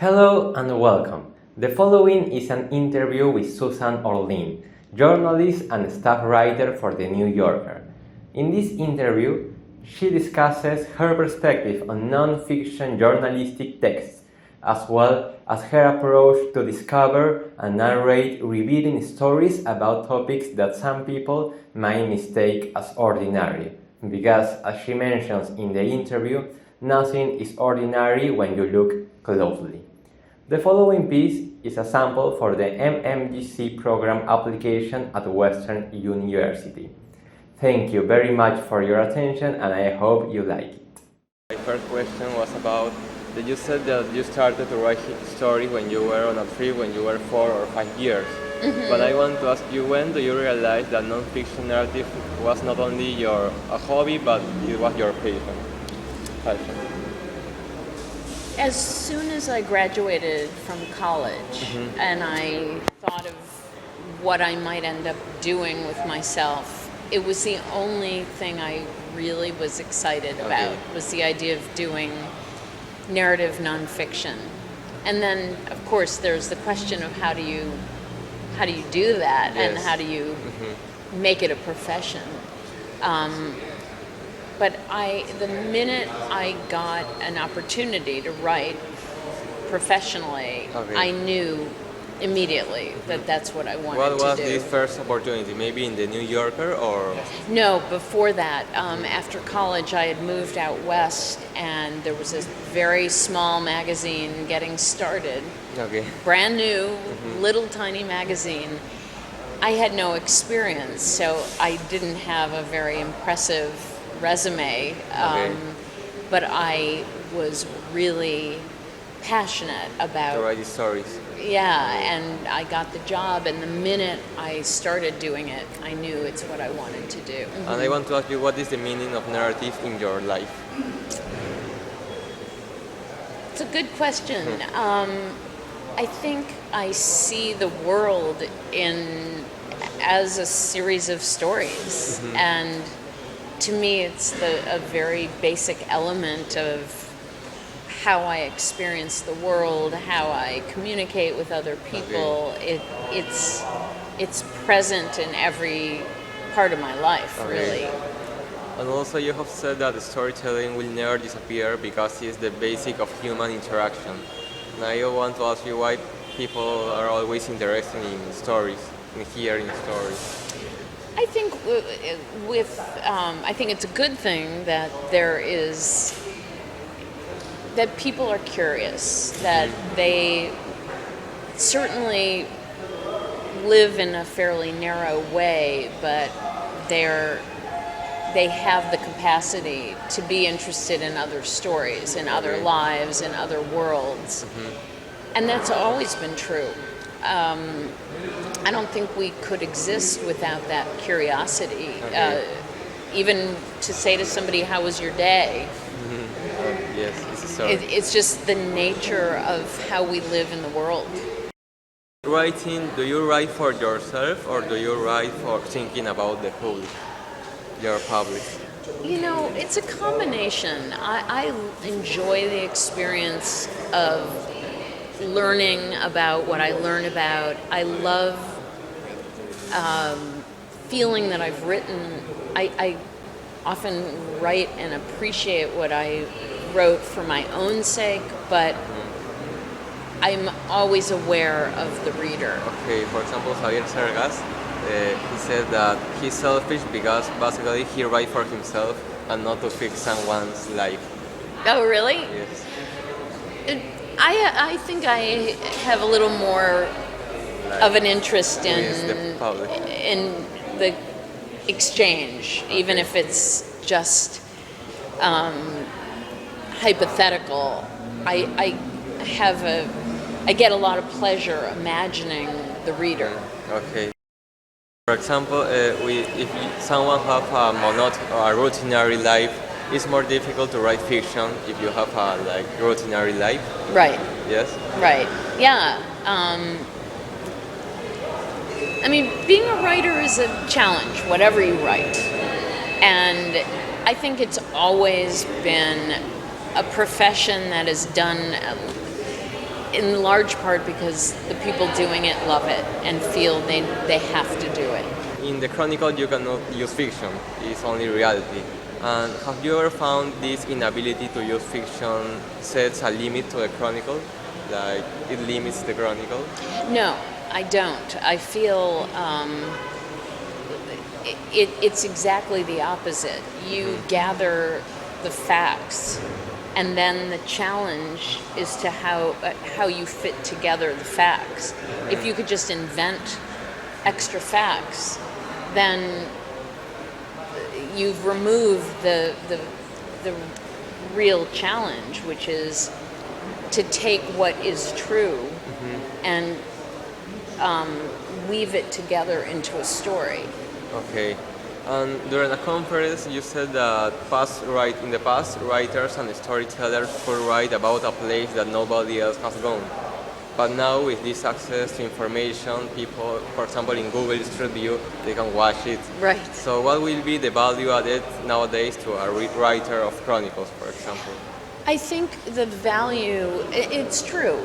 Hello and welcome. The following is an interview with Susan Orlean, journalist and staff writer for The New Yorker. In this interview, she discusses her perspective on non-fiction journalistic texts, as well as her approach to discover and narrate revealing stories about topics that some people might mistake as ordinary. Because, as she mentions in the interview, nothing is ordinary when you look closely. The following piece is a sample for the MMGC program application at Western University. Thank you very much for your attention and I hope you like it. My first question was about, you said that you started to write stories when you were on a trip when you were 4 or 5 years. Mm-hmm. But I want to ask you, when do you realize that non-fiction narrative was not only a hobby, but it was your passion? As soon as I graduated from college, and I thought of what I might end up doing with myself, it was the only thing I really was excited about, was the idea of doing narrative nonfiction. And then, of course, there's the question of how do you do that, and how do you make it a profession. But the minute I got an opportunity to write professionally, I knew immediately that that's what I wanted to do. What was this first opportunity? Maybe in The New Yorker or? No, before that. After college, I had moved out west, and there was this very small magazine getting started. Brand new, little tiny magazine. I had no experience, so I didn't have a very impressive resume, but I was really passionate about writing stories. Yeah, and I got the job, and the minute I started doing it, I knew it's what I wanted to do. And I want to ask you, what is the meaning of narrative in your life? It's a good question. I think I see the world as a series of stories, and to me, it's a very basic element of how I experience the world, how I communicate with other people. It's present in every part of my life, really. And also, you have said that storytelling will never disappear because it's the basic of human interaction. Now, I want to ask you why people are always interested in stories, in hearing stories. I think I think it's a good thing that that people are curious, that they certainly live in a fairly narrow way, but they have the capacity to be interested in other stories, in other lives, in other worlds. And that's always been true. I don't think we could exist without that curiosity. Even to say to somebody, how was your day? Yes, it's just the nature of how we live in the world. Writing, do you write for yourself or do you write for thinking about the whole, your public? You know, it's a combination. I enjoy the experience of learning about what I learn about. I love feeling that I've written. I often write and appreciate what I wrote for my own sake, but I'm always aware of the reader. Okay, for example, Javier Sergas, he said that he's selfish because basically he writes for himself and not to fix someone's life. Oh, really? Yes. I think I have a little more of an interest in the exchange, even if it's just hypothetical. I get a lot of pleasure imagining the reader. Okay. For example, if someone have a routinary life, it's more difficult to write fiction if you have a routinary life. Right. Yes. Right. Yeah. I mean, being a writer is a challenge, whatever you write, and I think it's always been a profession that is done in large part because the people doing it love it and feel they have to do it. In the chronicle, you cannot use fiction; it's only reality. And have you ever found this inability to use fiction sets a limit to the chronicle? Like it limits the chronicle? No, I don't. I feel it's exactly the opposite. You gather the facts, and then the challenge is to how you fit together the facts. If you could just invent extra facts, then you've removed the real challenge, which is to take what is true and weave it together into a story. Okay. And during a conference, you said that in the past, writers and storytellers could write about a place that nobody else has gone. But now, with this access to information, people, for example, in Google Street View, they can watch it. Right. So, what will be the value added nowadays to a writer of chronicles, for example? I think the value, it's true.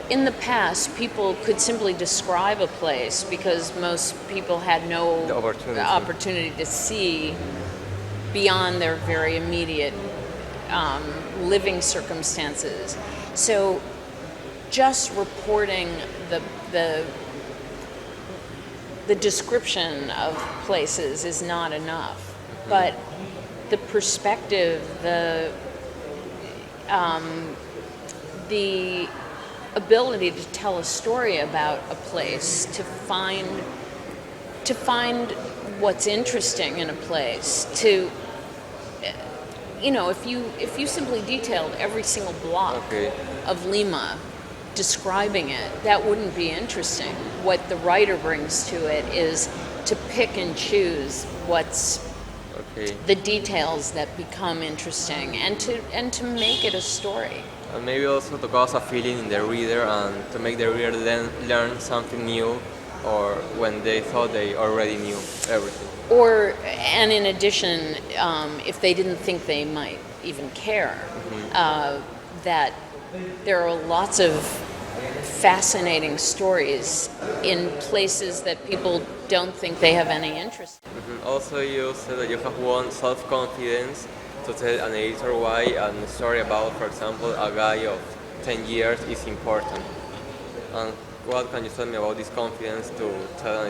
In the past, people could simply describe a place because most people had no opportunity to see beyond their very immediate living circumstances. So just reporting the description of places is not enough. But the perspective, the ability to tell a story about a place, to find what's interesting in a place, if you simply detailed every single block of Lima, describing it, that wouldn't be interesting. What the writer brings to it is to pick and choose what's the details that become interesting, and to make it a story. And maybe also to cause a feeling in the reader and to make the reader learn something new, or when they thought they already knew everything. And in addition, if they didn't think they might even care, that there are lots of fascinating stories in places that people don't think they have any interest in. Also, you said that you have won self-confidence to tell an editor why a story about, for example, a guy of 10 years is important. And what can you tell me about this confidence to tell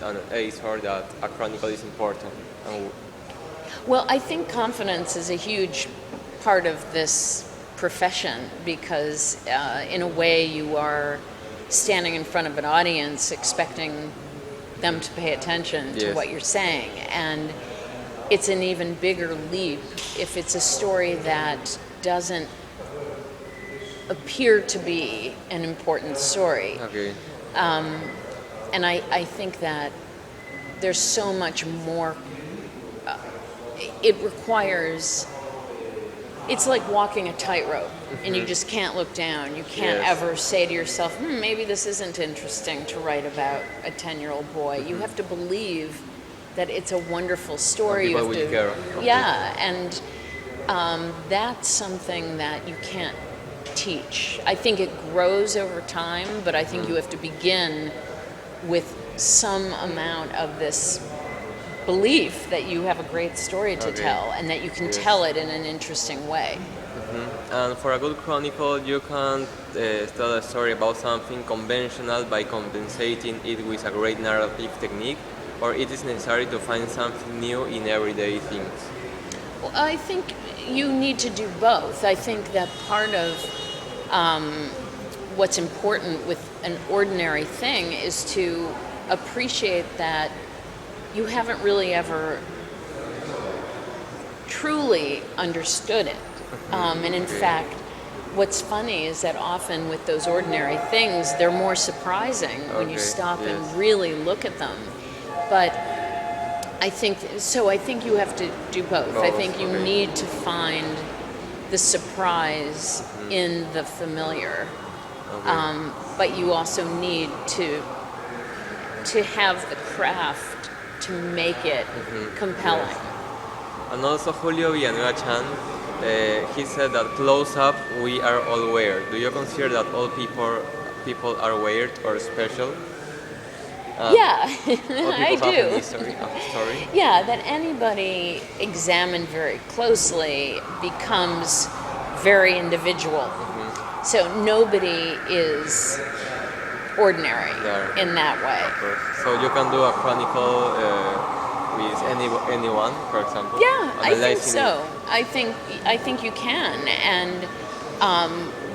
an editor that a chronicle is important? Well, I think confidence is a huge part of this profession because in a way you are standing in front of an audience expecting them to pay attention to what you're saying, and it's an even bigger leap if it's a story that doesn't appear to be an important story. And I think that there's so much more. It requires. It's like walking a tightrope, and you just can't look down. You can't ever say to yourself, maybe this isn't interesting to write about a 10-year-old boy. You have to believe that it's a wonderful story. People will care. And that's something that you can't teach. I think it grows over time, but I think you have to begin with some amount of this belief that you have a great story to tell and that you can tell it in an interesting way. And for a good chronicle, you can tell a story about something conventional by compensating it with a great narrative technique, or it is necessary to find something new in everyday things? Well, I think you need to do both. I think that part of what's important with an ordinary thing is to appreciate that you haven't really ever truly understood it. And in fact, what's funny is that often with those ordinary things, they're more surprising when you stop and really look at them. But I think you have to do both. I think you need to find the surprise in the familiar. But you also need to have the craft to make it compelling. And also Julio Villanueva Chan he said that close up we are all weird. Do you consider that all people are weird or special? Yeah, All I people have do. a history, a story. Yeah, that anybody examined very closely becomes very individual. So nobody is ordinary Yeah. in that way. So you can do a chronicle with anyone, for example. Yeah, I think analyzing so. I think you can, and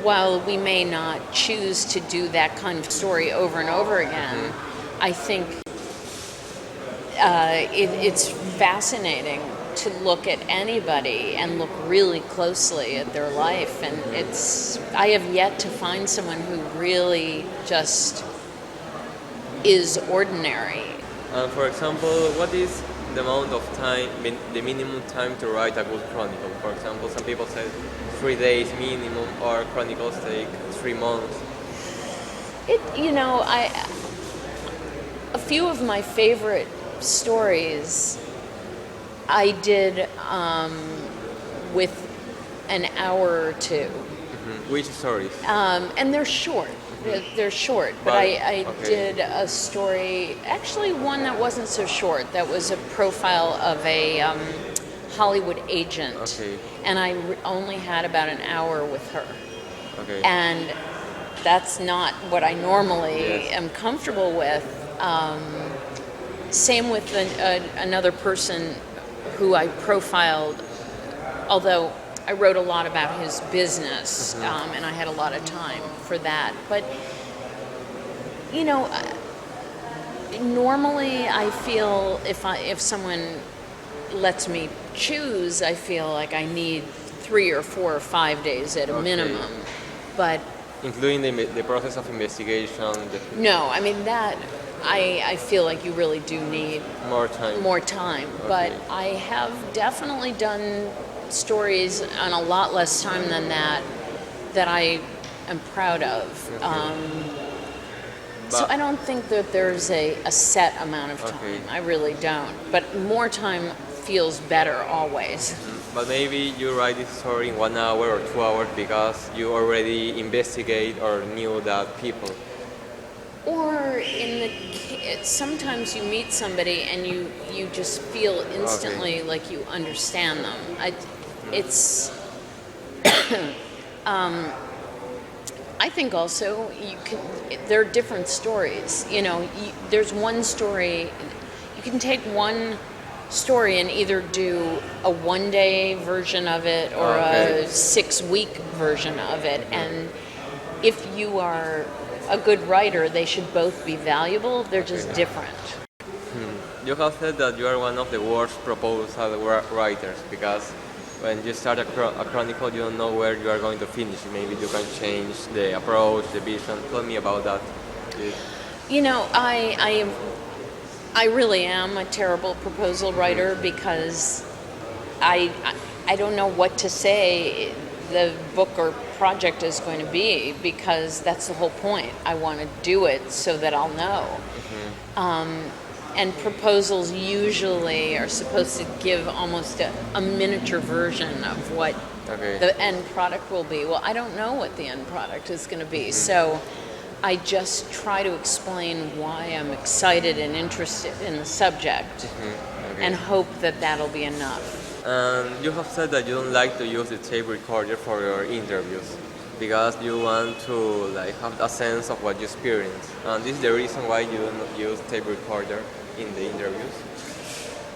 while we may not choose to do that kind of story over and over again, I think it's fascinating to look at anybody and look really closely at their life, and I have yet to find someone who really just is ordinary. For example, what is the amount of time, the minimum time to write a good chronicle? For example, some people say 3 days minimum, or chronicles take 3 months. A few of my favorite stories I did with an hour or two. Which stories? And they're short. They're short, but I okay. did a story, actually one that wasn't so short, that was a profile of a Hollywood agent. Okay. And I only had about an hour with her. Okay. And that's not what I normally am comfortable with. Same with another person who I profiled, although I wrote a lot about his business, and I had a lot of time for that. But, normally I feel if someone lets me choose, I feel like I need 3 or 4 or 5 days at a minimum. But including the process of investigation. No, I mean that I feel like you really do need More time. More time. But I have definitely done stories on a lot less time than that I am proud of. So I don't think that there's a set amount of time. I really don't. But more time feels better always. But maybe you write this story in 1 hour or 2 hours because you already investigate or knew that people. Or sometimes you meet somebody and you just feel instantly like you understand them. I think also there are different stories. There's one story, you can take one story and either do a 1-day version of it or a 6-week version of it. And if you are a good writer, they should both be valuable. They're just different. You have said that you are one of the worst proposal writers because when you start a chronicle, you don't know where you are going to finish. Maybe you can change the approach, the vision. Tell me about that. I really am a terrible proposal writer because I don't know what to say the book or project is going to be, because that's the whole point. I want to do it so that I'll know. And proposals usually are supposed to give almost a miniature version of what the end product will be. Well, I don't know what the end product is going to be, so I just try to explain why I'm excited and interested in the subject and hope that that'll be enough. You have said that you don't like to use the tape recorder for your interviews because you want to have a sense of what you experience. And this is the reason why you don't use tape recorder in the interviews.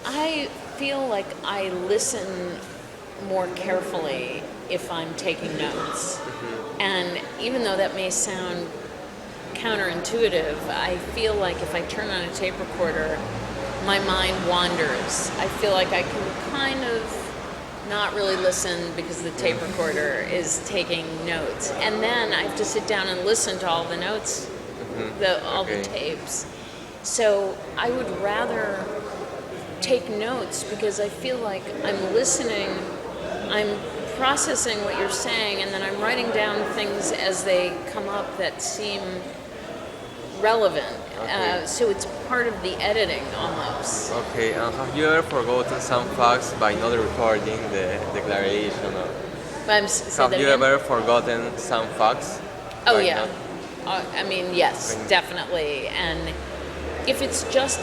I feel like I listen more carefully if I'm taking notes. And even though that may sound counterintuitive, I feel like if I turn on a tape recorder, my mind wanders. I feel like I can kind of not really listen because the tape recorder is taking notes. And then I have to sit down and listen to all the notes, all the tapes. So I would rather take notes because I feel like I'm listening, I'm processing what you're saying, and then I'm writing down things as they come up that seem relevant. Okay. So it's part of the editing almost. Okay, and have you ever forgotten some facts by not recording the declaration? Or Say have that you again? ever forgotten some facts? Oh by yeah. not- I mean, yes, Okay. definitely. And if it's just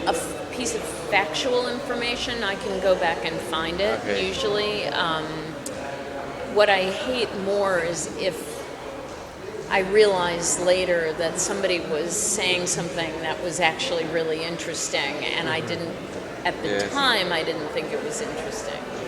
a piece of factual information, I can go back and find it. Okay. Usually, what I hate more is if I realize later that somebody was saying something that was actually really interesting, and I didn't, at the Yes. time, I didn't think it was interesting.